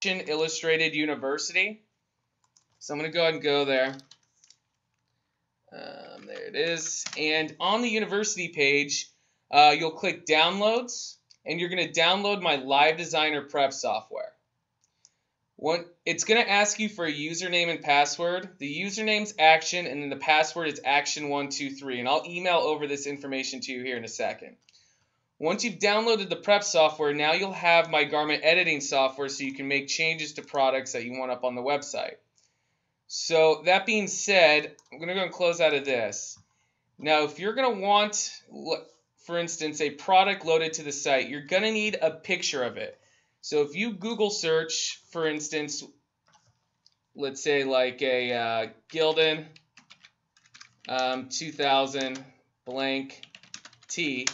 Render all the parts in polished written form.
Illustrated University. So I'm going to go ahead and go there. There it is. And on the university page, you'll click Downloads, and you're going to download my Live Designer Prep software. It's going to ask you for a username and password. The username's Action, and then the password is Action123. And I'll email over this information to you here in a second. Once you've downloaded the prep software, now you'll have my garment editing software so you can make changes to products that you want up on the website. So that being said, I'm going to go and close out of this. Now, if you're going to want, for instance, a product loaded to the site, you're going to need a picture of it. So if you Google search, for instance, let's say like a Gildan 2000 blank tee,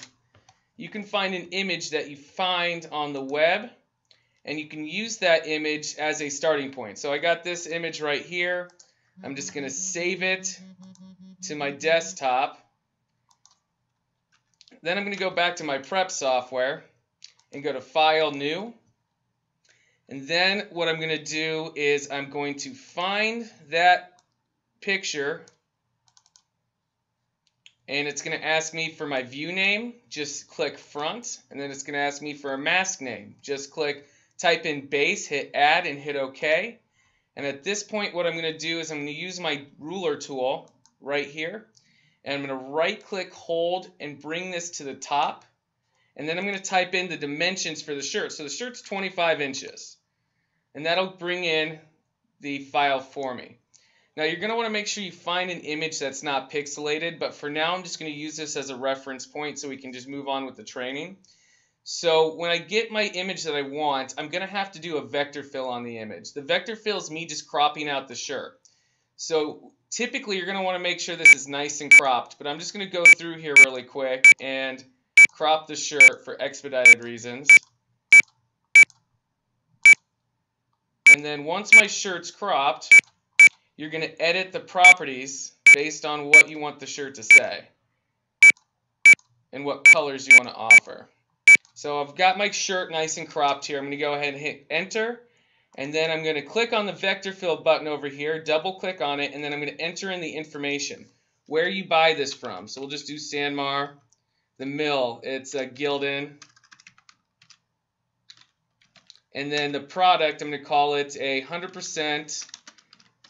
you can find an image that you find on the web, and you can use that image as a starting point. So I got this image right here. I'm just going to save it to my desktop. Then I'm going to go back to my prep software and go to File, New. And then what I'm going to do is I'm going to find that picture, and it's going to ask me for my view name. Just click Front, and then it's going to ask me for a mask name. Just type in base, hit add, and hit OK. And at this point, what I'm going to do is I'm going to use my ruler tool right here, and I'm going to right-click, hold, and bring this to the top. And then I'm going to type in the dimensions for the shirt. So the shirt's 25 inches. And that'll bring in the file for me. Now you're going to want to make sure you find an image that's not pixelated, but for now I'm just going to use this as a reference point so we can just move on with the training. So when I get my image that I want, I'm going to have to do a vector fill on the image. The vector fill is me just cropping out the shirt. So typically you're going to want to make sure this is nice and cropped, but I'm just going to go through here really quick and crop the shirt for expedited reasons. And then once my shirt's cropped, you're going to edit the properties based on what you want the shirt to say and what colors you want to offer. So I've got my shirt nice and cropped here. I'm going to go ahead and hit enter, and then I'm going to click on the vector fill button over here, double click on it, and then I'm going to enter in the information, where you buy this from. So we'll just do Sanmar, the mill, it's Gildan, and then the product, I'm going to call it a 100%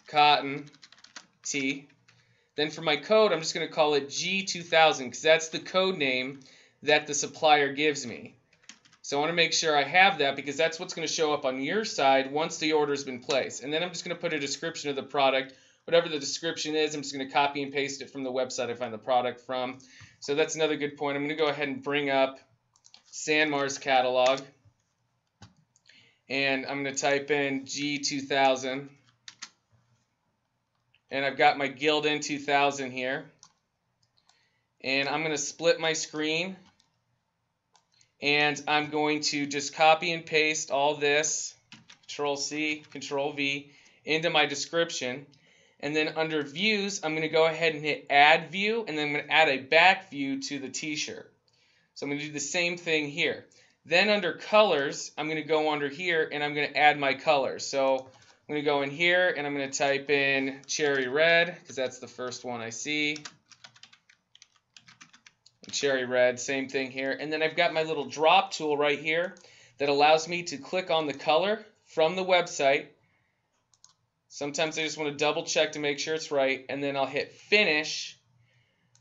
cotton tee. Then for my code, I'm just going to call it G2000 because that's the code name that the supplier gives me. So I want to make sure I have that because that's what's going to show up on your side once the order's been placed. And then I'm just going to put a description of the product. Whatever the description is, I'm just going to copy and paste it from the website I find the product from. So that's another good point. I'm going to go ahead and bring up Sanmar's catalog. And I'm going to type in G2000. And I've got my Gildan 2000 here. And I'm going to split my screen. And I'm going to just copy and paste all this, Control-C, Control-V, into my description. And then under Views, I'm going to go ahead and hit Add View, and then I'm going to add a back view to the t-shirt. So I'm going to do the same thing here. Then under Colors, I'm going to go under here, and I'm going to add my colors. So I'm going to go in here, and I'm going to type in Cherry Red, because that's the first one I see. Cherry Red, same thing here. And then I've got my little drop tool right here that allows me to click on the color from the website. Sometimes I just want to double check to make sure it's right, and then I'll hit Finish,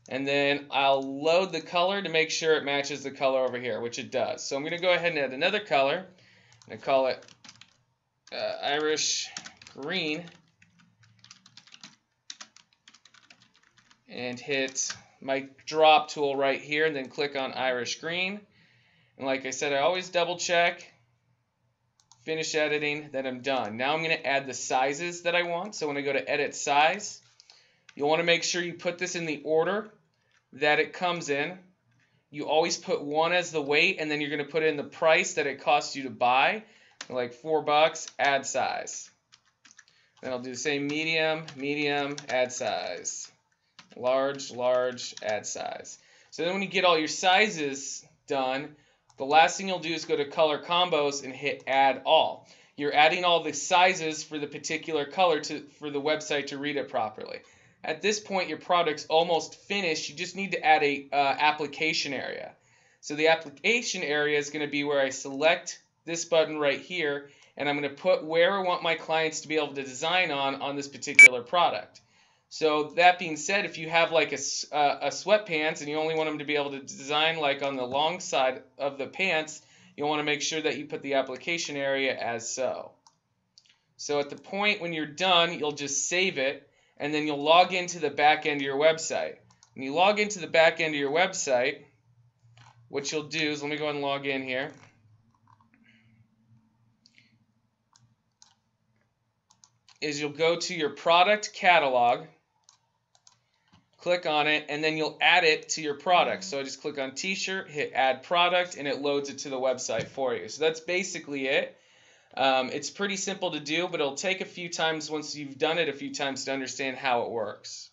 and then I'll load the color to make sure it matches the color over here, which it does. So I'm going to go ahead and add another color. I'm going to call it Irish Green, and hit my drop tool right here, and then click on Irish Green. And like I said, I always double check, finish editing, then I'm done. Now I'm going to add the sizes that I want. So when I go to Edit Size, you'll want to make sure you put this in the order that it comes in. You always put 1 as the weight, and then you're going to put in the price that it costs you to buy, like $4, add size. Then I'll do the same medium, medium, add size. Large, large, add size. So then when you get all your sizes done, the last thing you'll do is go to Color Combos and hit Add All. You're adding all the sizes for the particular color for the website to read it properly. At this point, your product's almost finished. You just need to add a application area. So the application area is going to be where I select this button right here, and I'm going to put where I want my clients to be able to design on this particular product. So that being said, if you have like a sweatpants and you only want them to be able to design like on the long side of the pants, you'll want to make sure that you put the application area as so. So at the point when you're done, you'll just save it, and then you'll log into the back end of your website. When you log into the back end of your website, what you'll do is, let me go ahead and log in here. Is you'll go to your product catalog, click on it, and then you'll add it to your product. So I just click on t-shirt, hit add product, and it loads it to the website for you. So that's basically it. It's pretty simple to do, but it'll take a few times once you've done it a few times to understand how it works.